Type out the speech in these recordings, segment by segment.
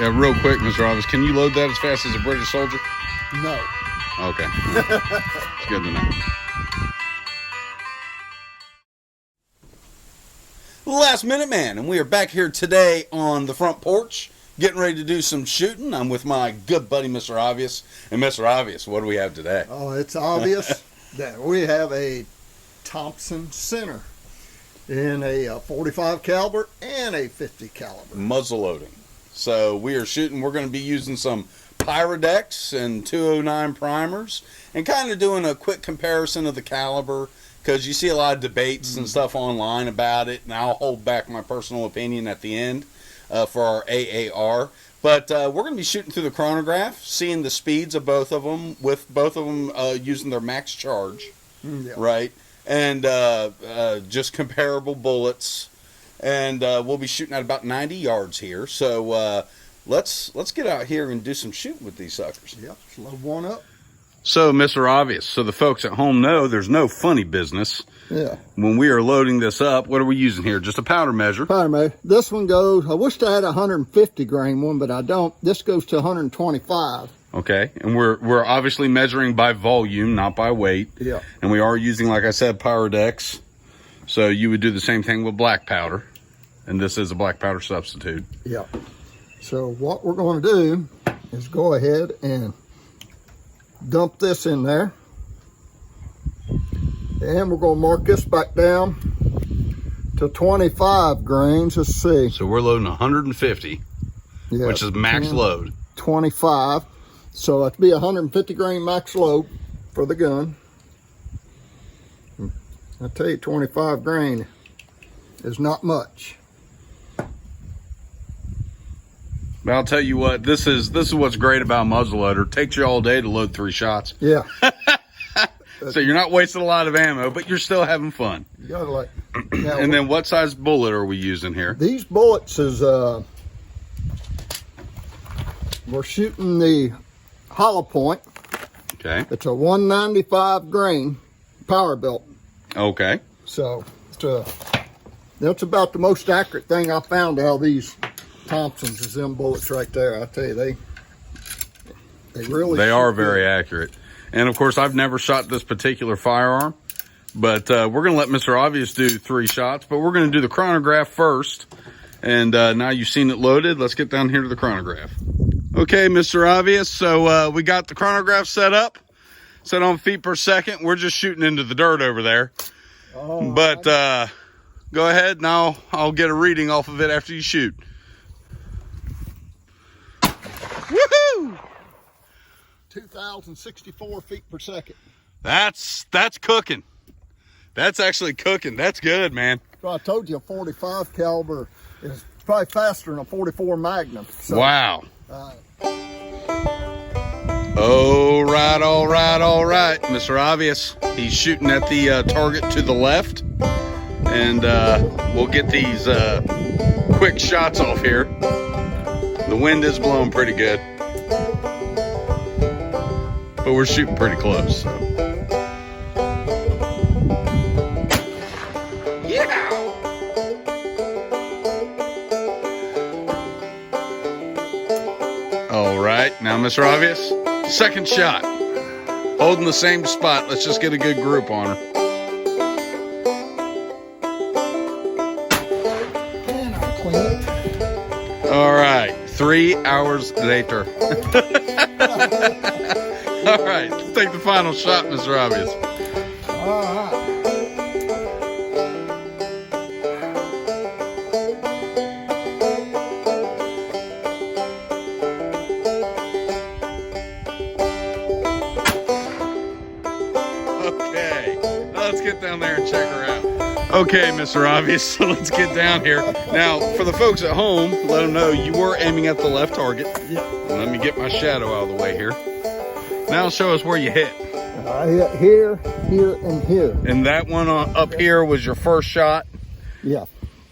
Yeah, real quick, Mr. Obvious, can you load that as fast as a British soldier? No. Okay. It's good to know. Last Minute Man, and we are back here today on the front porch, getting ready to do some shooting. I'm with my good buddy, Mr. Obvious. And Mr. Obvious, what do we have today? Oh, it's obvious that we have a Thompson center in a 45 caliber and a 50 caliber. Muzzle loading. So we are shooting, we're going to be using some Pyrodex and 209 primers and kind of doing a quick comparison of the caliber, because you see a lot of debates and stuff online about it, and I'll hold back my personal opinion at the end for our AAR. But we're going to be shooting through the chronograph, seeing the speeds of both of them, with both of them using their max charge, right? And just comparable bullets. And we'll be shooting at about 90 yards here. So let's get out here and do some shooting with these suckers. Yep, load one up. So, Mr. Obvious, so the folks at home know there's no funny business. Yeah. When we are loading this up, what are we using here? Just a powder measure. Powder measure. This one goes, I wish I had a 150 grain one, but I don't. This goes to 125. Okay, and we're obviously measuring by volume, not by weight. Yeah. And we are using, like I said, Pyrodex. So you would do the same thing with black powder. And this is a black powder substitute. Yeah. So what we're going to do is go ahead and dump this in there. And we're going to mark this back down to 25 grains. Let's see. So we're loading 150, which is max 10, load. 25. So that'd be 150 grain max load for the gun. I tell you, 25 grain is not much. But I'll tell you what, this is what's great about muzzleloader. It takes you all day to load 3 shots. Yeah. So you're not wasting a lot of ammo, but you're still having fun. You gotta like. And then what size bullet are we using here? These bullets is we're shooting the hollow point. Okay. It's a 195 grain power belt. Okay. So that's about the most accurate thing I found out of these Thompsons is them bullets right there. I tell you, they really are very accurate. And of course, I've never shot this particular firearm, but we're going to let Mr. Obvious do 3 shots, but we're going to do the chronograph first. And now you've seen it loaded, let's get down here to the chronograph. Okay, Mr. Obvious, so we got the chronograph set up, set on feet per second. We're just shooting into the dirt over there. Oh, but go ahead, now I'll get a reading off of it after you shoot. Woohoo! 2,064 feet per second. That's cooking. That's actually cooking. That's good, man. So I told you a 45 caliber is probably faster than a 44 Magnum. So, wow. All right, all right, all right. Mr. Obvious, he's shooting at the target to the left. And we'll get these quick shots off here. The wind is blowing pretty good. But we're shooting pretty close. So. Yeah! All right, now Mr. Obvious, second shot. Holding the same spot. Let's just get a good group on her. And I'll clean it. All right, 3 hours later. All right, let's take the final shot, Mr. Obvious. All right. Okay, let's get down there and check her out. Okay, Mr. Obvious, so let's get down here. Now, for the folks at home, let them know you were aiming at the left target. Yeah. Let me get my shadow out of the way here. Now show us where you hit. I hit here, here, and here. And that one up here was your first shot? Yeah.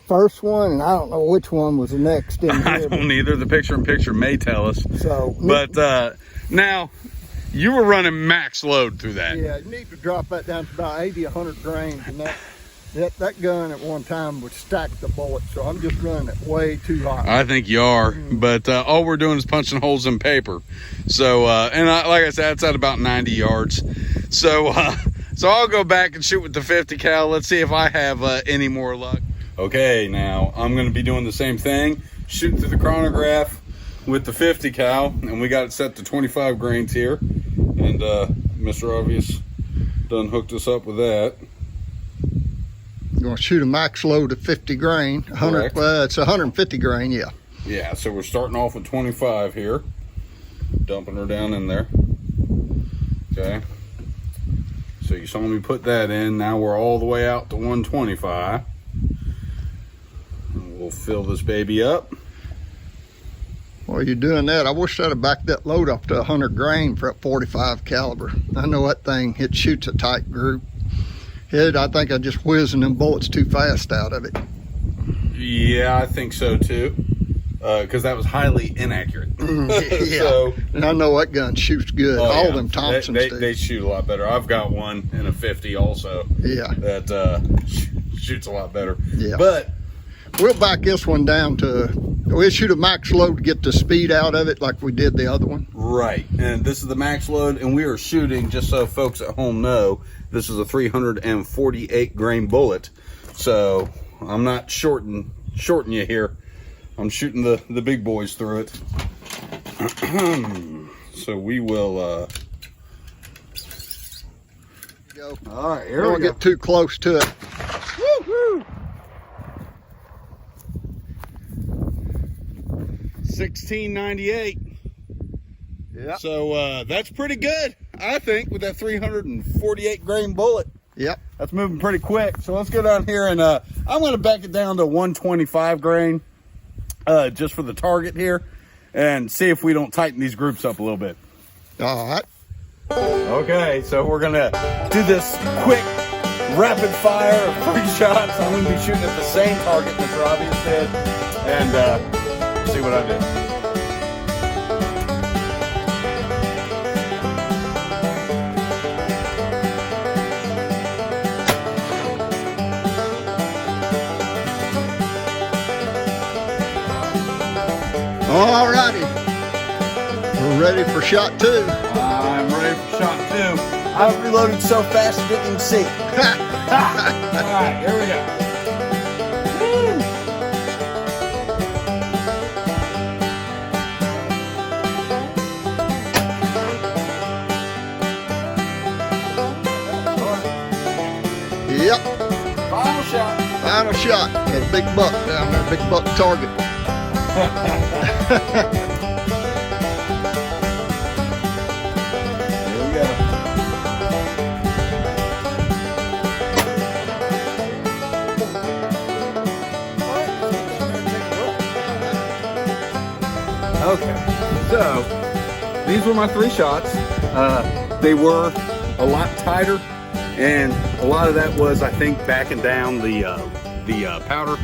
First one, and I don't know which one was the next in here. I don't either. The picture-in-picture may tell us. So, but now, you were running max load through that. Yeah, you need to drop that down to about 80, 100 grains. And that That gun at one time would stack the bullets, so I'm just running it way too hot. I think you are, but all we're doing is punching holes in paper. So, like I said, it's at about 90 yards. So, so I'll go back and shoot with the 50 cal. Let's see if I have any more luck. Okay, now I'm going to be doing the same thing, shooting through the chronograph with the 50 cal, and we got it set to 25 grains here. And Mr. Obvious done hooked us up with that. You're going to shoot a max load of 50 grain. 100. It's 150 grain, yeah. Yeah, so we're starting off with 25 here. Dumping her down in there. Okay. So you saw me put that in. Now we're all the way out to 125. And we'll fill this baby up. While you're doing that, I wish I'd have backed that load up to 100 grain for a 45 caliber. I know that thing, it shoots a tight group. I think I just whizzing them bullets too fast out of it. Yeah, I think so too. Because that was highly inaccurate. Yeah, so, and I know that gun shoots good. All them Thompsons they shoot a lot better. I've got one in a 50 also. Yeah, that shoots a lot better. Yeah, but we'll back this one down to, we'll shoot a max load to get the speed out of it like we did the other one. Right, and this is the max load, and we are shooting, just so folks at home know, this is a 348 grain bullet. So I'm not shorting you here. I'm shooting the big boys through it. So we will Go. All right, here Don't we go. get too close to it. Woo-hoo. 1698. Yeah. So that's pretty good, I think, with that 348 grain bullet. Yep. That's moving pretty quick. So let's go down here and I'm going to back it down to 125 grain just for the target here and see if we don't tighten these groups up a little bit. All right. Okay, so we're going to do this quick rapid fire of 3 shots. I'm going to be shooting at the same target Mr. Obvious did and see what I did. All righty. We're ready for shot 2. I'm ready for shot 2. I reloaded so fast you didn't even see. All right, here we go. Woo. Yep. Final shot. Final shot. Got a big buck down there, big buck target. Here we go. Okay, so these were my 3 shots. They were a lot tighter, and a lot of that was, I think, backing down the powder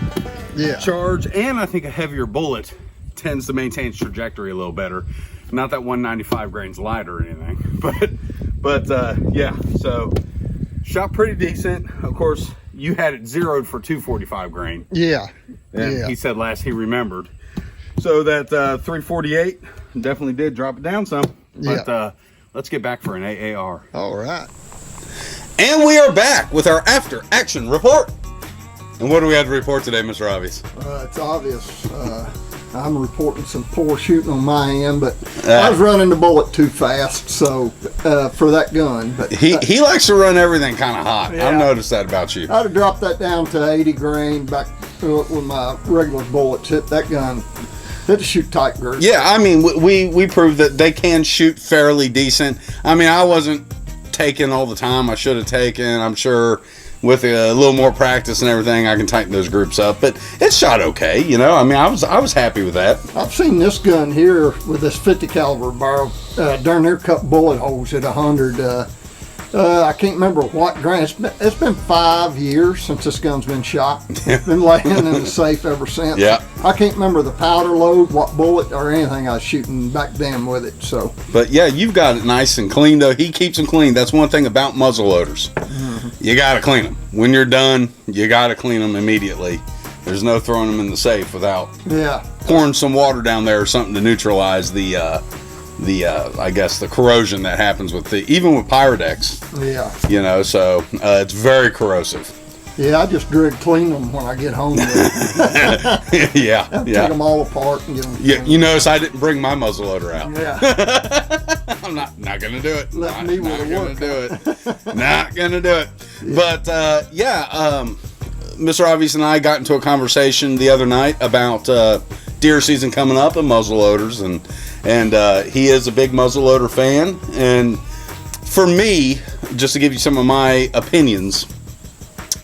charge, and I think a heavier bullet tends to maintain its trajectory a little better. Not that 195 grains light or anything, but yeah, so shot pretty decent. Of course, you had it zeroed for 245 grain. Yeah. And yeah. he said last he remembered. So that 348 definitely did drop it down some. But let's get back for an AAR. All right. And we are back with our after action report. And what do we have to report today, Mr. Obvious? It's obvious. I'm reporting some poor shooting on my end, but I was running the bullet too fast, so for that gun. But he likes to run everything kind of hot. Yeah. I've noticed that about you. I'd have dropped that down to 80 grain back when my regular bullets hit that gun. Had to shoot tight group. Yeah, I mean, we proved that they can shoot fairly decent. I mean, I wasn't taking all the time I should have taken. I'm sure with a little more practice and everything, I can tighten those groups up. But it shot okay, you know. I mean, I was happy with that. I've seen this gun here with this 50 caliber barrel darn near cut bullet holes at 100. I can't remember what grant. It's been 5 years since this gun's been shot. It's been laying in the safe ever since. Yeah. I can't remember the powder load, what bullet, or anything I was shooting back then with it. So. But yeah, you've got it nice and clean though. He keeps them clean. That's one thing about muzzle loaders. Mm-hmm. You got to clean them. When you're done, you got to clean them immediately. There's no throwing them in the safe without pouring some water down there or something to neutralize the I guess the corrosion that happens with even with Pyrodex. Yeah. You know, so it's very corrosive. Yeah, I just drag clean them when I get home. Yeah. Take them all apart and get them. Yeah, you notice I didn't bring my muzzleloader out. Yeah. I'm not gonna do it. Let me not gonna work. do it. Not gonna do it. Yeah. But Mr. Obvious and I got into a conversation the other night about deer season coming up and muzzleloaders, and he is a big muzzleloader fan. And for me, just to give you some of my opinions,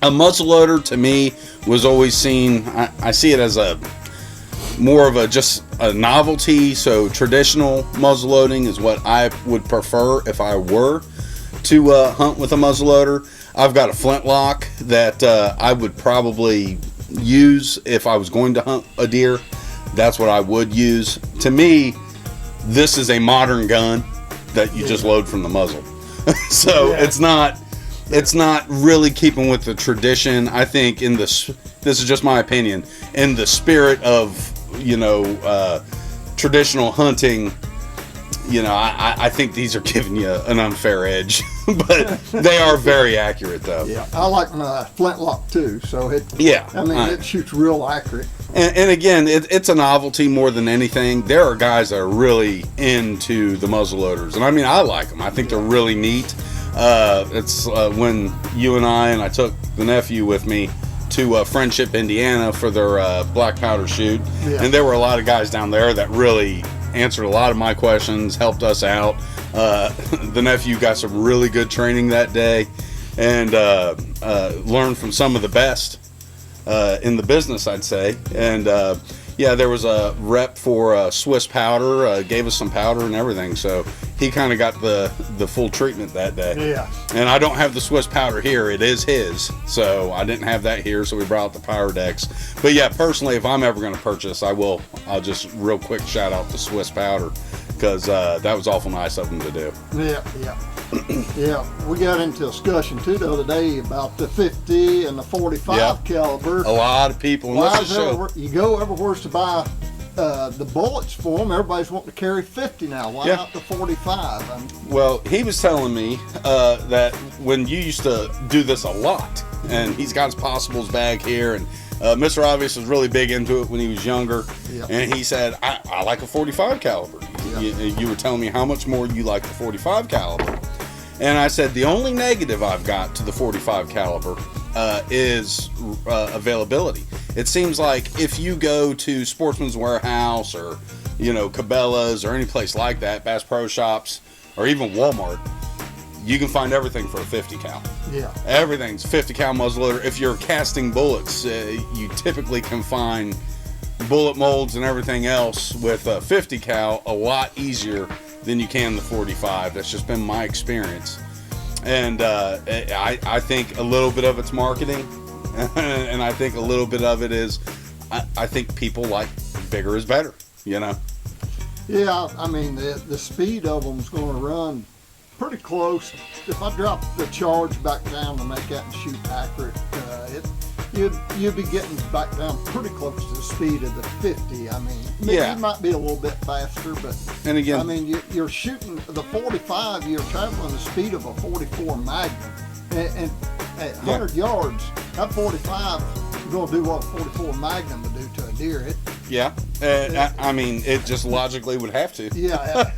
a muzzleloader to me was always seen. I see it as more of just a novelty. So traditional muzzleloading is what I would prefer if I were to hunt with a muzzleloader. I've got a flintlock that I would probably use if I was going to hunt a deer. That's what I would use. To me, this is a modern gun that you just load from the muzzle. So it's not really keeping with the tradition. I think this is just my opinion, in the spirit of traditional hunting. I think these are giving you an unfair edge, but they are very accurate though. Yeah, I like my flintlock too. So it shoots real accurate. And again, it's a novelty more than anything. There are guys that are really into the muzzleloaders, and I mean, I like them. I think they're really neat. It's when you and I took the nephew with me to Friendship, Indiana for their black powder shoot, and there were a lot of guys down there that really answered a lot of my questions, helped us out. The nephew got some really good training that day, and learned from some of the best in the business, I'd say. And there was a rep for Swiss powder, gave us some powder and everything, so he kind of got the full treatment that day. Yeah. And I don't have the Swiss powder here. It is his, so I didn't have that here, so we brought out the Pyrodex. But yeah, personally, if I'm ever going to purchase, I'll just real quick shout out the Swiss powder, because that was awful nice of them to do. Yeah. Yeah, we got into a discussion too the other day about the 50 and the 45 caliber. A lot of people. You go everywhere to buy the bullets for them. Everybody's wanting to carry 50 now. Why not the 45? Well, he was telling me that when you used to do this a lot, and he's got his possibles bag here, and Mr. Obvious was really big into it when he was younger, and he said, I like a 45 caliber. You were telling me how much more you like the 45 caliber. And I said, the only negative I've got to the 45 caliber is availability. It seems like if you go to Sportsman's Warehouse or, Cabela's or any place like that, Bass Pro Shops, or even Walmart, you can find everything for a 50 cal. Yeah. Everything's 50 cal muzzleloader. If you're casting bullets, you typically can find bullet molds and everything else with a 50 cal a lot easier than you can the 45. That's just been my experience. And I think a little bit of it's marketing, and I think a little bit of it is I think people like bigger is better, Yeah, I mean, the speed of them's going to run pretty close. If I drop the charge back down to make that and shoot accurate, you'd be getting back down pretty close to the speed of the 50. I mean, it might be a little bit faster, but and again, I mean, you're shooting the 45. You're traveling the speed of a 44 Magnum, and at 100 yards, that 45 is going to do what a 44 Magnum would do to a deer. I mean, it just logically would have to. Yeah.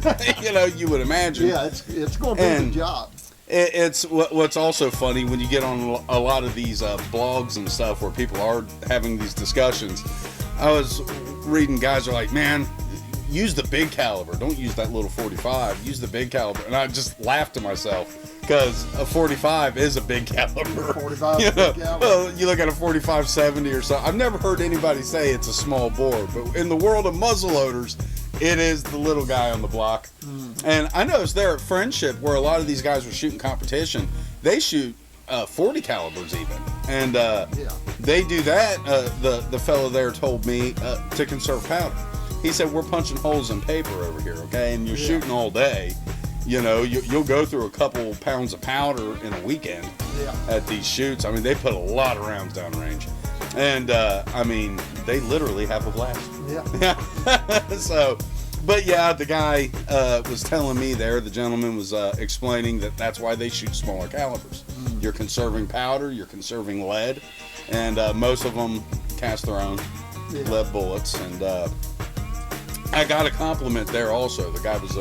You would imagine. Yeah, it's going to do the job. It's what's also funny when you get on a lot of these blogs and stuff where people are having these discussions. I was reading, guys are like, man, use the big caliber. Don't use that little 45. Use the big caliber. And I just laughed to myself because a 45 is a big caliber. 45 is a big caliber. Well, you look at a 45-70 or something. I've never heard anybody say it's a small bore, but in the world of muzzleloaders, It is the little guy on the block. And I noticed there at Friendship, where a lot of these guys were shooting competition, they shoot 40 calibers even. And they do that, the fellow there told me, to conserve powder. He said, we're punching holes in paper over here, okay? And you're shooting all day. You know, you'll go through a couple pounds of powder in a weekend at these shoots. I mean, they put a lot of rounds downrange. And, I mean, they literally have a blast. Yeah. So, but yeah, the guy was telling me there, the gentleman was explaining that that's why they shoot smaller calibers. You're conserving powder, you're conserving lead, and most of them cast their own lead bullets. And I got a compliment there also. The guy was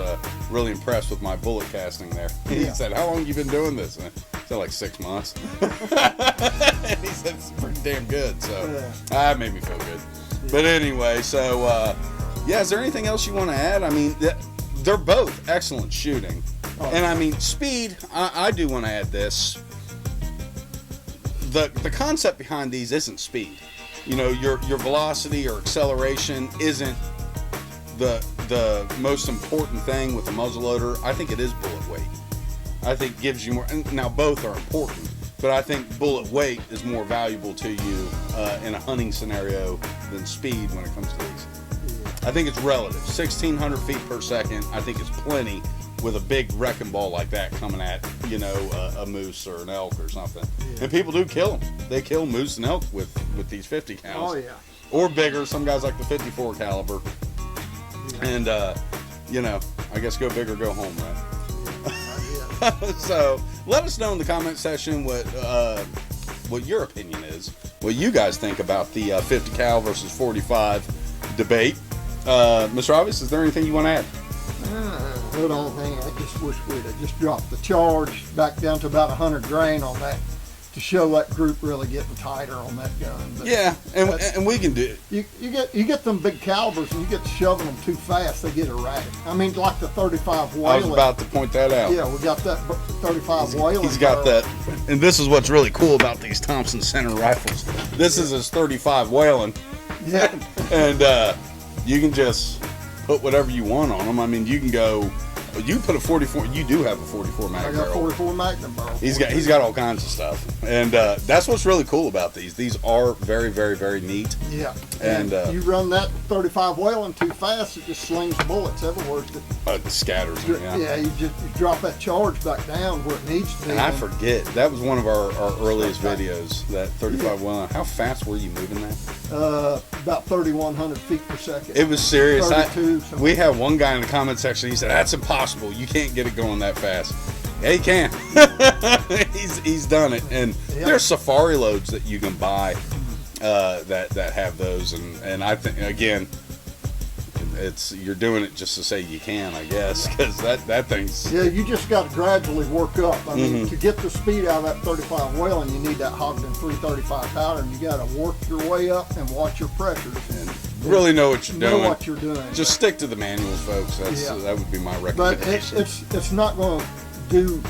really impressed with my bullet casting there. He said, how long have you been doing this? And I said, like 6 months. And he said, it's pretty damn good. So that made me feel good. But anyway, so yeah, is there anything else you want to add? I mean, they're both excellent shooting. And I mean, speed, I do want to add this. The concept behind these isn't speed. You know, your velocity or acceleration isn't the most important thing with a muzzleloader. I think it is bullet weight. I think it gives you more. And now both are important, but I think bullet weight is more valuable to you in a hunting scenario than speed when it comes to these. I think it's relative. 1,600 feet per second, I think it's plenty with a big wrecking ball like that coming at, you know, a moose or an elk or something. And people do kill them. They kill moose and elk with these 50 cals. Oh yeah. Or bigger. Some guys like the 54 caliber. And, you know, I guess go big or go home, right? So let us know in the comment section what your opinion is, what you guys think about the 50 cal versus 45 debate. Mr. Obvious, is there anything you want to add? Hold on, thing. I just wish we'd have just dropped the charge back down to about 100 grain on that to show that group really getting tighter on that gun. But yeah, and we can do it. You get them big calibers and you get to shoving them too fast, they get erratic. I mean, like the 35 Whalen. I was about to point that out. Yeah, we got that 35 Whalen. He's got that, and this is what's really cool about these Thompson Center rifles. This is his 35 Whalen. Yeah. And you can just put whatever you want on them. I mean, you can go. You put a 44. You do have a 44 Magnum barrel. I got 44 Magnum barrel. He's got all kinds of stuff, and that's what's really cool about these. These are very, very, very neat. Yeah. And you run that 35 Whalen too fast, it just slings bullets everywhere. It scatters them. Yeah. Yeah. You drop that charge back down where it needs to be. And I forget that was one of our earliest videos. That 35 Whalen. How fast were you moving that? About 3,100 feet per second. It was serious. 32, we had one guy in the comment section. He said, "That's impossible. You can't get it going that fast." Yeah, he can. he's done it. And there's safari loads that you can buy that have those. And I think again, you're doing it just to say you can, I guess, because that thing's. Yeah, you just got to gradually work up. I mean, to get the speed out of that 35 Whalen, you need that Ogden 335 powder, and you got to work your way up and watch your pressures. And really know what you're doing. Know what you're doing. Just stick to the manuals, folks. That would be my recommendation. But it's not going to do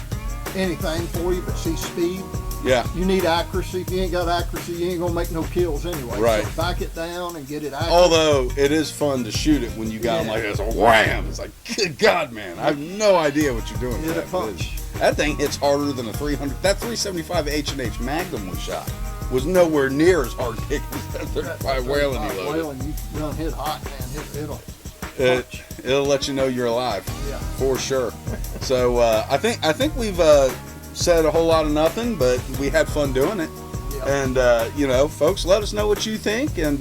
anything for you but see speed. Yeah. You need accuracy. If you ain't got accuracy, you ain't going to make no kills anyway. Right. So back it down and get it accurate. Although it is fun to shoot it when you got them like this, wham! It's like, good God, man, I have no idea what you're doing. Hit a punch. That thing hits harder than a 300. That 375 H&H Magnum we shot was nowhere near as hard kick as that 35 Whalen you loaded. Whalen, you run hit hot, man. It'll let you know you're alive. Yeah. For sure. So I think we've said a whole lot of nothing, but we had fun doing it. Yeah. And you know, folks, let us know what you think, and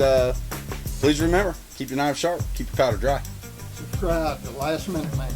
please remember, keep your knife sharp, keep your powder dry. Subscribe to Last Minute Man.